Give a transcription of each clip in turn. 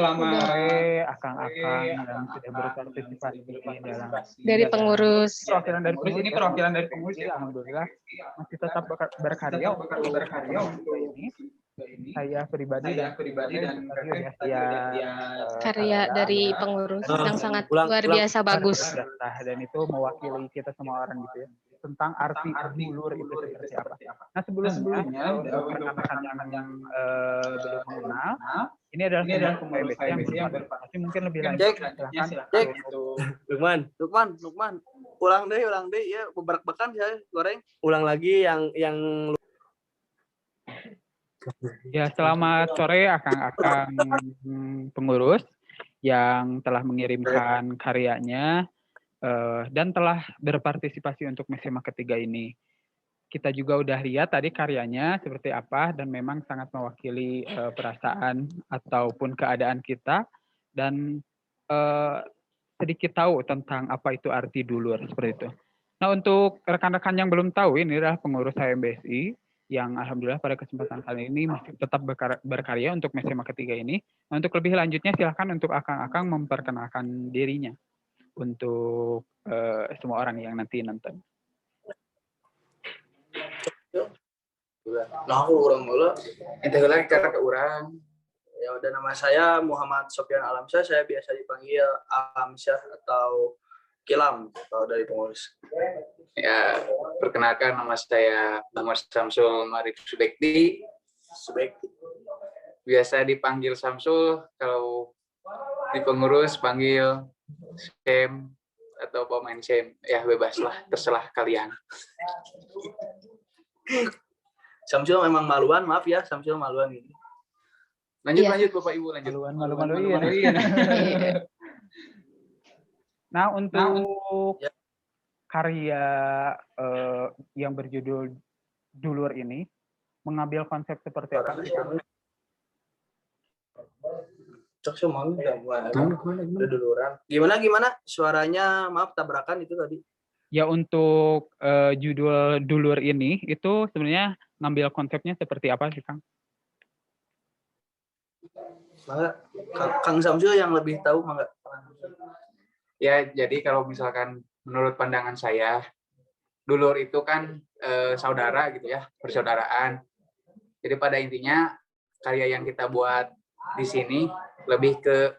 selamat sore akang-akang yang sudah berpartisipasi dalam Dari pengurus. perwakilan dari pengurus. Ini perwakilan dari pengurus. Alhamdulillah masih tetap berkarya untuk ini. Saya pribadi dan karya dari pengurus yang sangat luar biasa bagus. Dan itu mewakili kita semua orang gitu ya, tentang arti dulur itu seperti apa. Nah sebelumnya untuk rekan-rekan yang belum mengenal, ini adalah pengurus KMBC yang berpartisipasi mungkin lebih lanjut. Silakan. Lukman, ulang deh ya, beberkan saya goreng. Ulang lagi yang Ya, selamat sore akang-akang pengurus yang telah mengirimkan karyanya dan telah berpartisipasi untuk SMA ketiga ini. Kita juga udah lihat tadi karyanya seperti apa dan memang sangat mewakili perasaan ataupun keadaan kita dan sedikit tahu tentang apa itu arti dulur seperti itu. Nah, untuk rekan-rekan yang belum tahu, ini adalah pengurus HMBSI yang alhamdulillah pada kesempatan kali ini masih tetap berkarya untuk SMA ketiga ini. Nah, untuk lebih lanjutnya silakan untuk akang-akang memperkenalkan dirinya untuk semua orang yang nanti nonton. Nah, aku orang mula. Ente lagi cara ke orang. Ya udah, nama saya Muhammad Sofyan Alamsyah, saya biasa dipanggil Alamsyah atau Kilam atau dari pengurus. Ya, perkenalkan nama saya Muhammad Samsul Marif Subekti. Biasa dipanggil Samsul, kalau di pengurus panggil Sem atau pemain Sem. Ya bebas lah, terserah kalian. Samsul memang maluan, maaf ya, Samsul maluan ini. Lanjut Bapak Ibu, lanjut. Malu-maluin. Nah, untuk karya yang berjudul Dulur ini mengambil konsep seperti apa? Cok semua udah duluran. Gimana? Suaranya maaf tabrakan itu tadi. Ya, untuk judul Dulur ini itu sebenarnya ngambil konsepnya seperti apa sih, Kang? Mangga Kang Samsul yang lebih tahu, mangga. Ya, jadi kalau misalkan menurut pandangan saya, dulur itu kan saudara gitu ya, persaudaraan. Jadi pada intinya karya yang kita buat di sini lebih ke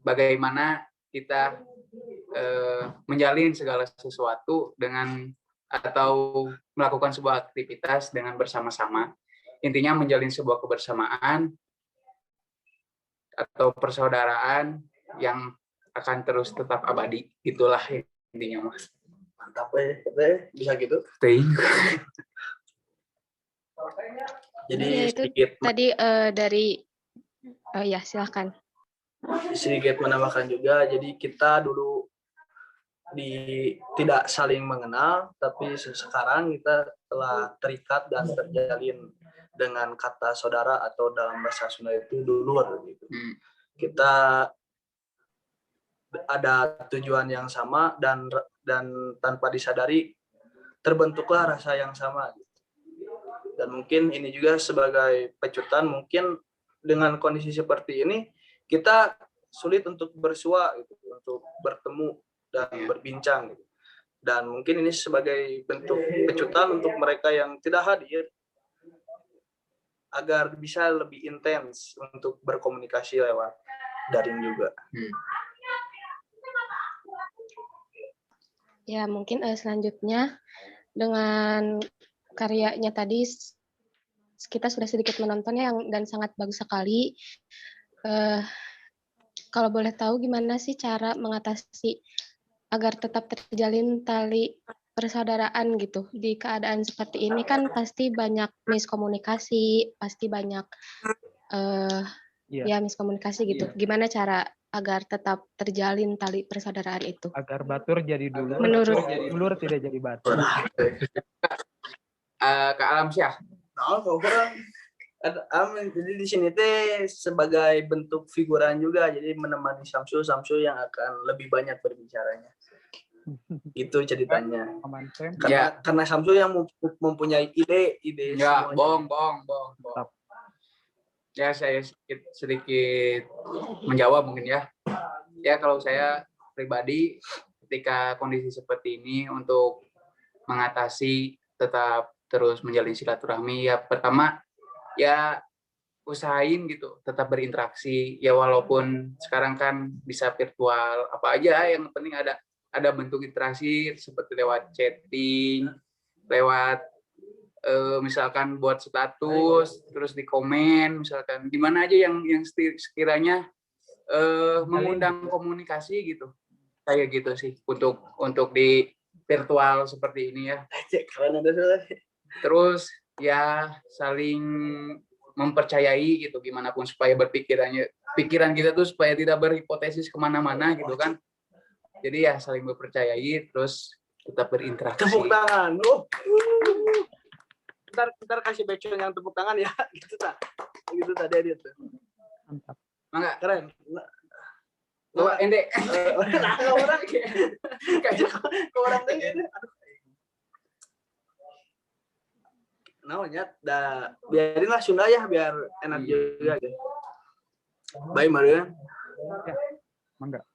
bagaimana kita menjalin segala sesuatu dengan atau melakukan sebuah aktivitas dengan bersama-sama. Intinya menjalin sebuah kebersamaan atau persaudaraan yang akan terus tetap abadi, itulah intinya mas. Mantap bisa gitu. Jadi itu tadi dari ya silakan. Sedikit menambahkan juga, jadi kita dulu tidak saling mengenal, tapi sekarang kita telah terikat dan terjalin dengan kata saudara atau dalam bahasa Sunda itu dulur gitu. Kita ada tujuan yang sama dan tanpa disadari terbentuklah rasa yang sama gitu. Dan mungkin ini juga sebagai pecutan, mungkin dengan kondisi seperti ini kita sulit untuk bersua gitu, untuk bertemu dan berbincang gitu. Dan mungkin ini sebagai bentuk pecutan untuk mereka yang tidak hadir agar bisa lebih intens untuk berkomunikasi lewat daring juga. Ya, mungkin selanjutnya dengan karyanya tadi kita sudah sedikit menontonnya dan sangat bagus sekali. Kalau boleh tahu gimana sih cara mengatasi agar tetap terjalin tali persaudaraan gitu di keadaan seperti ini, kan pasti banyak miskomunikasi, pasti banyak miskomunikasi gitu. Gimana cara agar tetap terjalin tali persaudaraan itu? Agar batur jadi dulur, dulur tidak jadi batur. Kak Alamsyah. Jadi di sini teh sebagai bentuk figuran juga, jadi menemani Samsul yang akan lebih banyak berbicaranya. Itu ceritanya. Karena Samsul yang mempunyai ide ya, semuanya. bohong. Ya, saya sedikit menjawab mungkin ya. Ya, kalau saya pribadi ketika kondisi seperti ini untuk mengatasi tetap terus menjalin silaturahmi, ya pertama ya usahain gitu tetap berinteraksi ya, walaupun sekarang kan bisa virtual apa aja, yang penting ada bentuk interaksi seperti lewat chatting, lewat misalkan buat status terus di komen, misalkan di mana aja yang sekiranya mengundang komunikasi gitu, kayak gitu sih untuk di virtual seperti ini ya. Terus ya saling mempercayai gitu, gimana pun supaya pikiran kita tuh supaya tidak berhipotesis kemana-mana gitu kan. Jadi ya saling mempercayai, terus tetap berinteraksi. Tepuk tangan. Ntar kasih background yang tepuk tangan ya. Gitu tadi dia tuh. Mantap. Mangga. Keren. Bawa ende. Orang kayak orang gitu. Namanya biarinlah Sunda ya biar enak juga gitu. Baik Maria. Ya, mangga.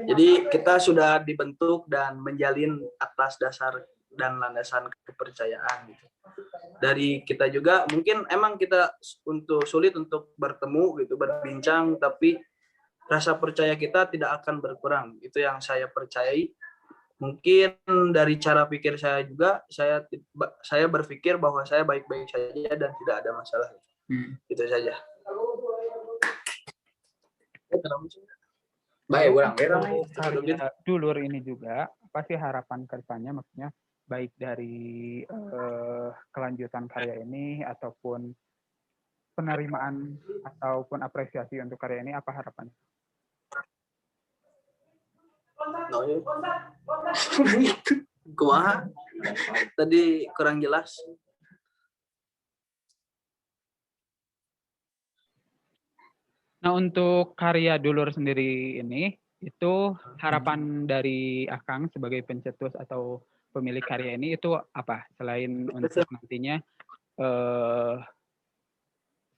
Jadi kita sudah dibentuk dan menjalin atas dasar dan landasan kepercayaan gitu. Dari kita juga mungkin emang kita sulit untuk bertemu gitu, berbincang, tapi rasa percaya kita tidak akan berkurang. Itu yang saya percayai. Mungkin dari cara pikir saya juga, saya berpikir bahwa saya baik-baik saja dan tidak ada masalah. Itu saja. Baik, orang karya dulur ini juga apa sih harapan ke depannya, maksudnya baik dari kelanjutan karya ini ataupun penerimaan ataupun apresiasi untuk karya ini, apa harapannya? Kumaha? Tadi kurang jelas. Nah, untuk karya dulur sendiri ini, itu harapan dari Akang sebagai pencetus atau pemilik karya ini itu apa? Selain untuk nantinya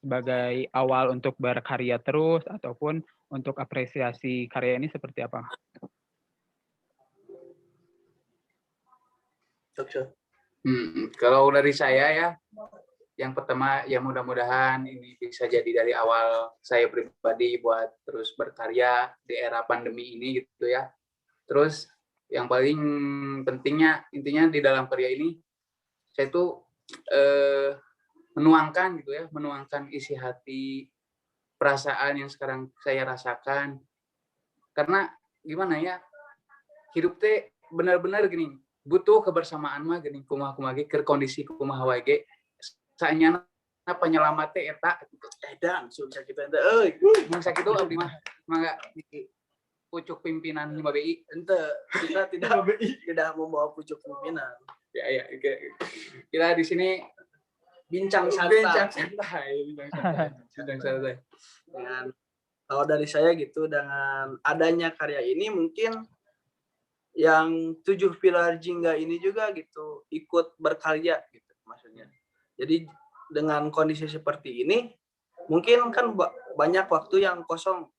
sebagai awal untuk berkarya terus, ataupun untuk apresiasi karya ini seperti apa? Kalau dari saya ya, yang pertama ya mudah-mudahan ini bisa jadi dari awal saya pribadi buat terus berkarya di era pandemi ini gitu ya. Terus yang paling pentingnya intinya di dalam karya ini saya tuh menuangkan gitu ya, menuangkan isi hati, perasaan yang sekarang saya rasakan. Karena gimana ya, hidup teh benar-benar gini, butuh kebersamaan mah gini, kumaha ge keur kondisi kumaha wae ge saenyana penyelamat teh eta Edan susah kita ente euy. Mun sakitu abdi mah mangga di pucuk pimpinan HIMA-BI. Ente kita tidak membawa pucuk pimpinan. Ya kita di sini Bincang santai. Dengan kalau dari saya gitu, dengan adanya karya ini mungkin yang 7 pilar jingga ini juga gitu ikut berkarya gitu maksudnya. Jadi dengan kondisi seperti ini mungkin kan banyak waktu yang kosong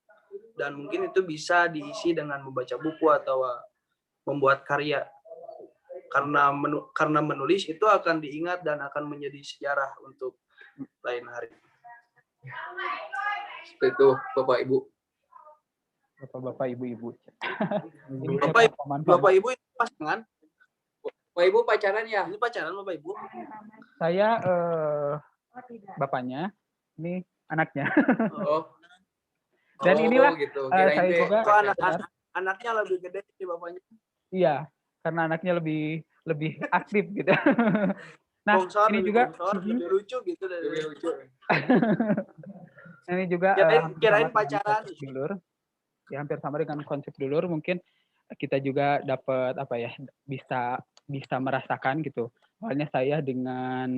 dan mungkin itu bisa diisi dengan membaca buku atau membuat karya. Karena menulis itu akan diingat dan akan menjadi sejarah untuk lain hari. Seperti itu Bapak Ibu. Bapak Ibu. Bapak Ibu itu pasangan? Bapak Ibu pacaran ya? Ini pacaran Bapak Ibu? Saya bapaknya, ini anaknya. Oh. Dan inilah gitu. saya juga anaknya lebih gede dari bapaknya. Iya, karena anaknya lebih aktif gitu. Nah, Bongsor, ini juga lebih lucu gitu. Lebih lucu. Ini juga kirain pacaran dulur. Ya, hampir sama dengan konsep dulur, mungkin kita juga dapat apa ya, bisa merasakan gitu. Awalnya saya dengan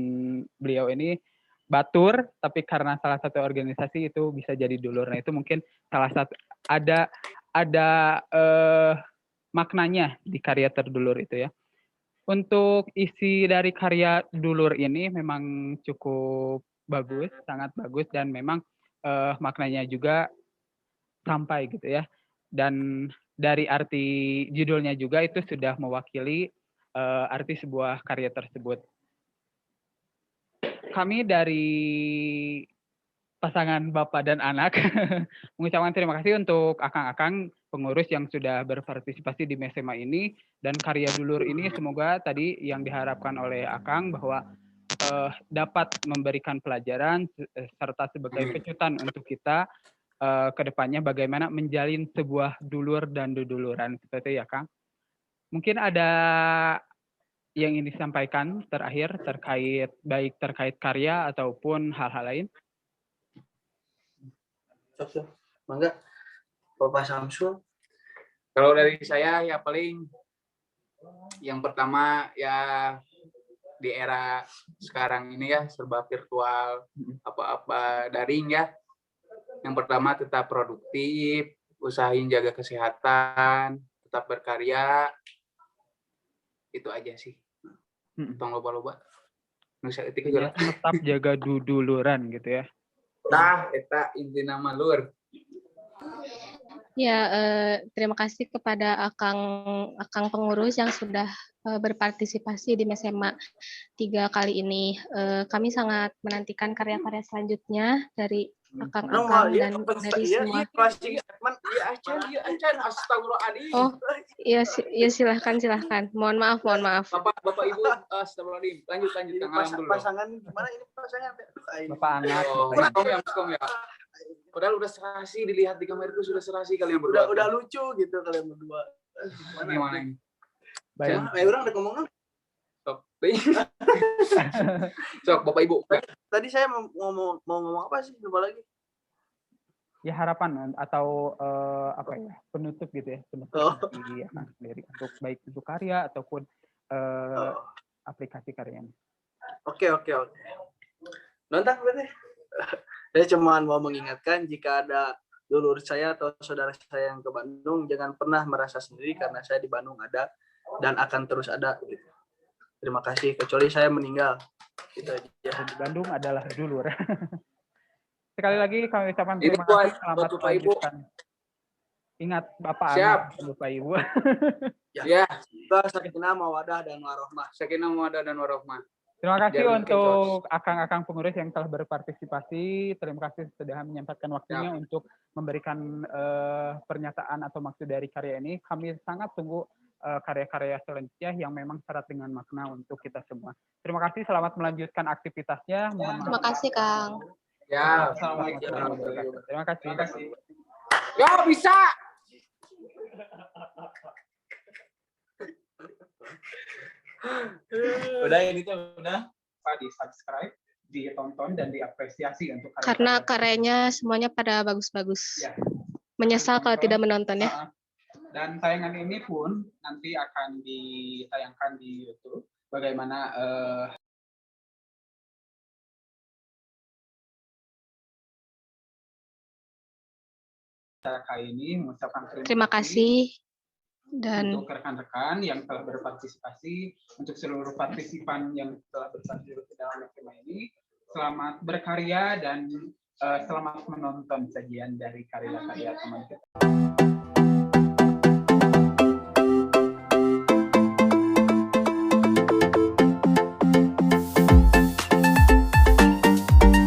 beliau ini batur, tapi karena salah satu organisasi itu bisa jadi dulur. Nah, itu mungkin salah satu ada maknanya di karya terdulur itu ya. Untuk isi dari karya dulur ini memang cukup bagus, sangat bagus, dan memang maknanya juga sampai gitu ya. Dan dari arti judulnya juga itu sudah mewakili arti sebuah karya tersebut. Kami dari pasangan bapak dan anak mengucapkan terima kasih untuk akang-akang pengurus yang sudah berpartisipasi di MESEMA ini, dan karya dulur ini semoga tadi yang diharapkan oleh akang bahwa dapat memberikan pelajaran serta sebagai pecutan untuk kita ke depannya bagaimana menjalin sebuah dulur dan duduluran seperti ya Kang. Mungkin ada yang ingin disampaikan terakhir terkait baik terkait karya ataupun hal-hal lain. Mangga, Bapak Samsul. Kalau dari saya ya paling yang pertama ya di era sekarang ini ya serba virtual, apa-apa daring ya. Yang pertama tetap produktif, usahain jaga kesehatan, tetap berkarya. Itu aja sih. Tong loba-loba. Nusa etik Ya, tetap jaga duduluran gitu ya. Nah, eta inti nama lur. Ya, terima kasih kepada akang pengurus yang sudah berpartisipasi di MESEMA 3 kali ini. Kami sangat menantikan karya-karya selanjutnya dari akang-akang dan dari semua. Iya acan astagfirullahaladzim. Oh, iya silahkan. Mohon maaf. Bapak Ibu, astagfirullahaladzim. Lanjut Kang dulu. Pasangan gimana ini pasangan? Bapak anak. Miskom ya. Padahal udah serasi dilihat di kamera itu sudah serasi kalian berdua. Udah lucu gitu kalian berdua. Gimana ini? Baik. Orang udah ngomong. Sok Bapak Ibu. Tadi saya mau ngomong apa sih? Lupa lagi. Ya harapan atau apa ya penutup gitu ya, penutup dari akang sendiri untuk baik untuk karya ataupun aplikasi karyanya. Oke. Nonton berarti. Saya cuma mau mengingatkan jika ada dulur saya atau saudara saya yang ke Bandung, jangan pernah merasa sendiri karena saya di Bandung ada dan akan terus ada. Gitu. Terima kasih, kecuali saya meninggal. Gitu aja. Di Bandung adalah dulur. Sekali lagi kami ucapkan Ini terima kasih, selamat buat Bapak Ibu. melanjutkan. Ingat Bapak Siap. anak, Bapak Ibu. Ya, Sakinah mawadah dan warohmah. sakinah mawaddah dan warohmah. Terima kasih Jangan untuk akang-akang pengurus yang telah berpartisipasi. Terima kasih sudah menyempatkan waktunya untuk memberikan pernyataan atau maksud dari karya ini. Kami sangat tunggu karya-karya selanjutnya yang memang syarat dengan makna untuk kita semua. Terima kasih, selamat melanjutkan aktivitasnya. Mohon maaf. Terima kasih, Kang. Ya, Assalamualaikum. Terima kasih. Ya bisa. Udah ini tuh udah di subscribe, ditonton dan diapresiasi untuk Karena karyanya semuanya pada bagus-bagus. Ya. Menyesal kalau tidak menonton ya. Dan tayangan ini pun nanti akan ditayangkan di YouTube. Bagaimana kali ini mengucapkan Terima kasih dan untuk rekan-rekan yang telah berpartisipasi, untuk seluruh partisipan yang telah berpartisipasi dalam tema ini, selamat berkarya dan selamat menonton sajian dari karya-karya teman kita.